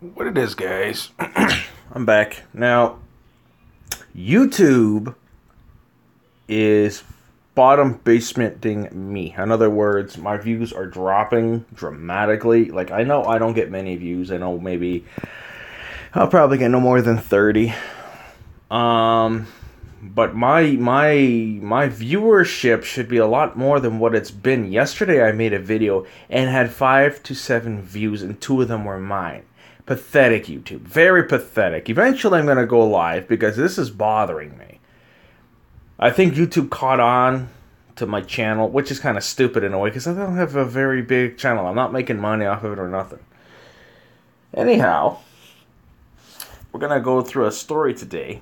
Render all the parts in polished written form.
What it is, guys. I'm back. Now, YouTube is bottom basementing me. In other words, my views are dropping dramatically. Like, I know I don't get many views. I know maybe I'll probably get no more than 30. But my viewership should be a lot more than what it's been. Yesterday I made a video and had 5 to 7 views, and 2 of them were mine. Pathetic, YouTube. Very pathetic. Eventually I'm going to go live because this is bothering me. I think YouTube caught on to my channel, which is kind of stupid in a way because I don't have a very big channel. I'm not making money off of it or nothing. Anyhow, we're going to go through a story today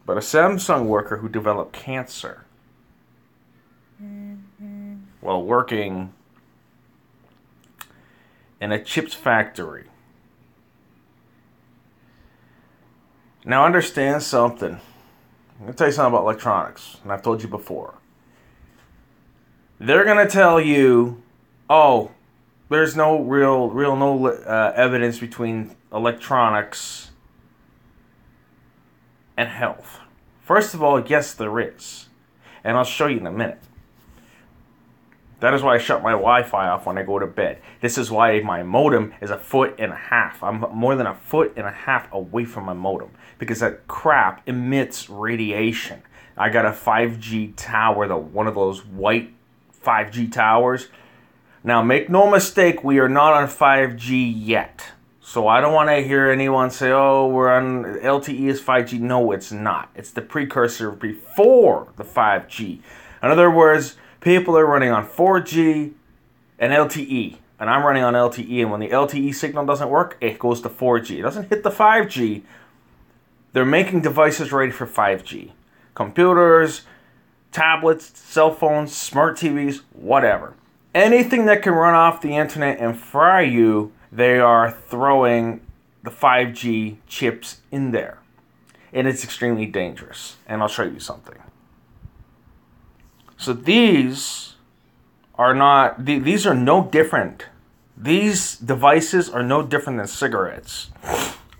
about a Samsung worker who developed cancer while working in a chips factory. Now understand something. I'm going to tell you something about electronics, and I've told you before. They're going to tell you, oh, there's no evidence between electronics and health. First of all, yes, there is. And I'll show you in a minute. That is why I shut my Wi-Fi off when I go to bed. This is why my modem is 1.5 feet. I'm more than 1.5 feet away from my modem. Because that crap emits radiation. I got a 5G tower, one of those white 5G towers. Now, make no mistake, we are not on 5G yet. So I don't want to hear anyone say, oh, we're on LTE is 5G. No, it's not. It's the precursor before the 5G. In other words, people are running on 4G and LTE. And I'm running on LTE. And when the LTE signal doesn't work, it goes to 4G. It doesn't hit the 5G. They're making devices ready for 5G. Computers, tablets, cell phones, smart TVs, whatever. Anything that can run off the internet and fry you, they are throwing the 5G chips in there. And it's extremely dangerous. And I'll show you something. So these are no different. These devices are no different than cigarettes.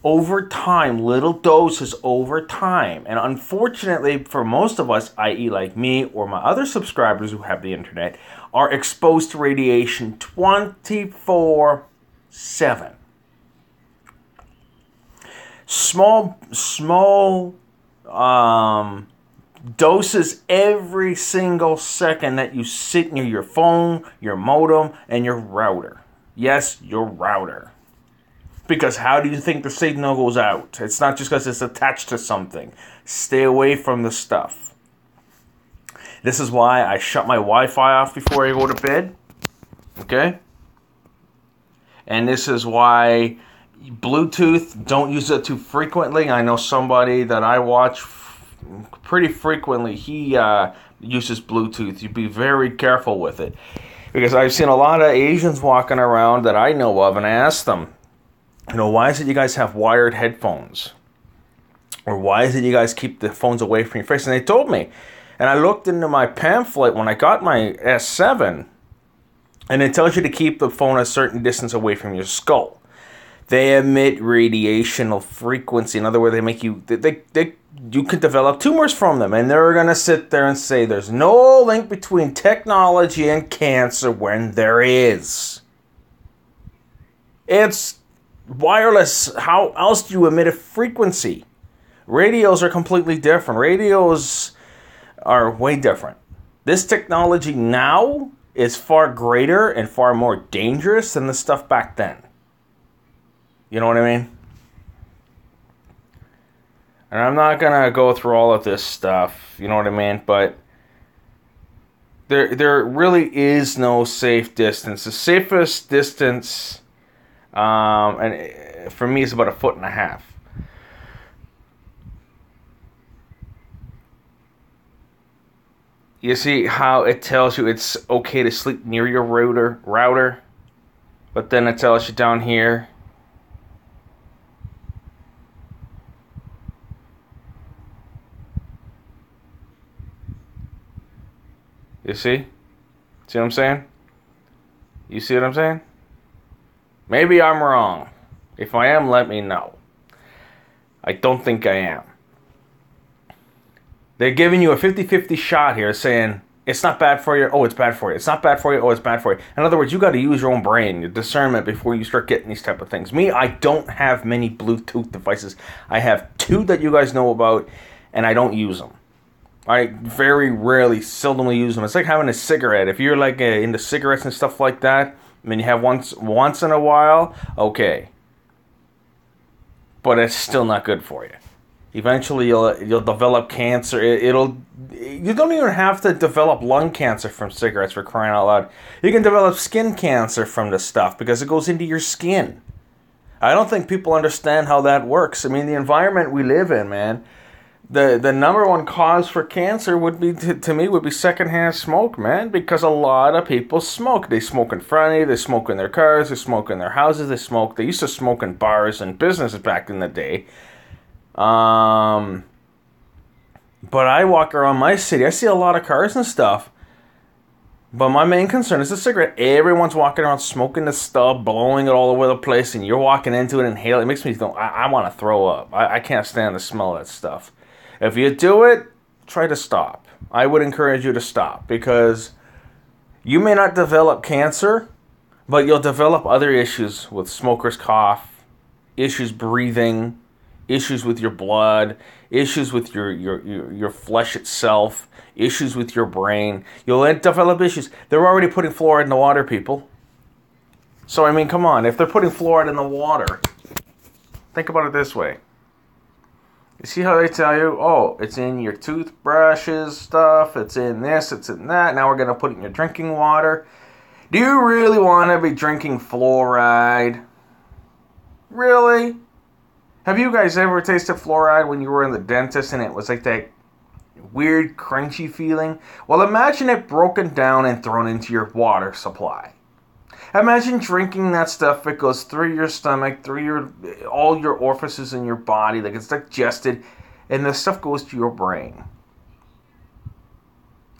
Over time, little doses over time. And unfortunately, for most of us, i.e. like me or my other subscribers who have the internet, are exposed to radiation 24/7. Small doses every single second that you sit near your phone, your modem, and your router. Yes, your router. Because how do you think the signal goes out? It's not just because it's attached to something. Stay away from the stuff. This is why I shut my Wi-Fi off before I go to bed. Okay? And this is why Bluetooth, don't use it too frequently. I know somebody that I watch pretty frequently. He uses Bluetooth. You be very careful with it. Because I've seen a lot of Asians walking around that I know of, and I asked them, why is it you guys have wired headphones? Or why is it you guys keep the phones away from your face? And they told me. And I looked into my pamphlet when I got my S7, and it tells you to keep the phone a certain distance away from your skull. They emit radiational frequency. In other words, they make you, you can develop tumors from them. And they're going to sit there and say there's no link between technology and cancer when there is. It's wireless. How else do you emit a frequency? Radios are completely different. Radios are way different. This technology now is far greater and far more dangerous than the stuff back then. You know what I mean? And I'm not going to go through all of this stuff, you know what I mean? But there really is no safe distance. The safest distance, and for me, is about 1.5 feet. You see how it tells you it's okay to sleep near your router, but then it tells you down here, you see? See what I'm saying? You see what I'm saying? Maybe I'm wrong. If I am, let me know. I don't think I am. They're giving you a 50-50 shot here saying, it's not bad for you, oh, it's bad for you. It's not bad for you, oh, it's bad for you. In other words, you got to use your own brain, your discernment before you start getting these type of things. Me, I don't have many Bluetooth devices. I have 2 that you guys know about, and I don't use them. I very rarely, seldomly use them. It's like having a cigarette. If you're like into cigarettes and stuff like that, I mean, you have once in a while, okay. But it's still not good for you. Eventually, you'll develop cancer. You don't even have to develop lung cancer from cigarettes, for crying out loud. You can develop skin cancer from this stuff because it goes into your skin. I don't think people understand how that works. I mean, the environment we live in, man. The number one cause for cancer would be, to me, would be secondhand smoke, man. Because a lot of people smoke. They smoke in front of you. They smoke in their cars. They smoke in their houses. They used to smoke in bars and businesses back in the day. But I walk around my city. I see a lot of cars and stuff. But my main concern is the cigarette. Everyone's walking around smoking this stuff, blowing it all over the place, and you're walking into it and inhale it. It makes me think, I want to throw up. I can't stand the smell of that stuff. If you do it, try to stop. I would encourage you to stop because you may not develop cancer, but you'll develop other issues with smoker's cough, issues breathing, issues with your blood, issues with your flesh itself, issues with your brain. You'll develop issues. They're already putting fluoride in the water, people. So, I mean, come on. If they're putting fluoride in the water, think about it this way. You see how they tell you, oh, it's in your toothbrushes stuff, it's in this, it's in that, now we're going to put it in your drinking water. Do you really want to be drinking fluoride? Really? Have you guys ever tasted fluoride when you were in the dentist and it was like that weird crunchy feeling? Well, imagine it broken down and thrown into your water supply. Imagine drinking that stuff. It goes through your stomach, through all your orifices in your body, that gets digested, and the stuff goes to your brain.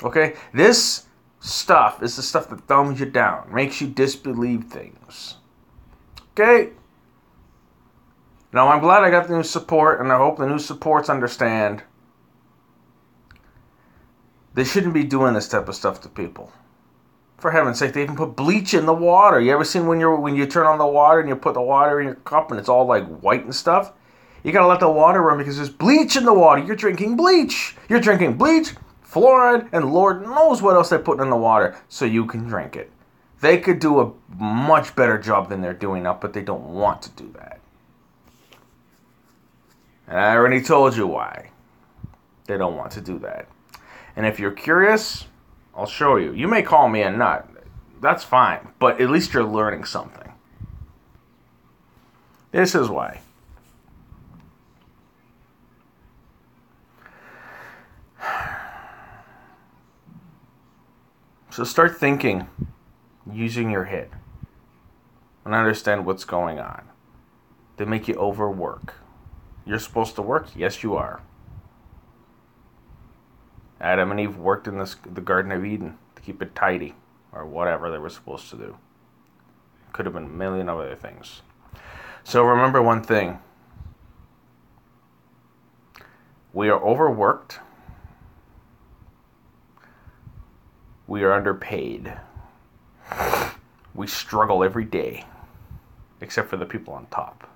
Okay? This stuff is the stuff that dumbs you down, makes you disbelieve things. Okay? Now, I'm glad I got the new support, and I hope the new supports understand they shouldn't be doing this type of stuff to people. For heaven's sake, they even put bleach in the water. You ever seen when you turn on the water and you put the water in your cup and it's all like white and stuff? You gotta let the water run because there's bleach in the water. You're drinking bleach. You're drinking bleach, fluoride, and Lord knows what else they're putting in the water so you can drink it. They could do a much better job than they're doing now, but they don't want to do that. And I already told you why. They don't want to do that. And if you're curious, I'll show you. You may call me a nut. That's fine. But at least you're learning something. This is why. So start thinking, using your head, and understand what's going on. They make you overwork. You're supposed to work? Yes, you are. Adam and Eve worked in the Garden of Eden to keep it tidy, or whatever they were supposed to do. Could have been a million other things. So remember one thing. We are overworked. We are underpaid. We struggle every day, except for the people on top.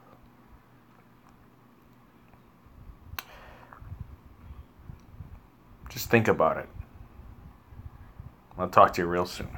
Just think about it. I'll talk to you real soon.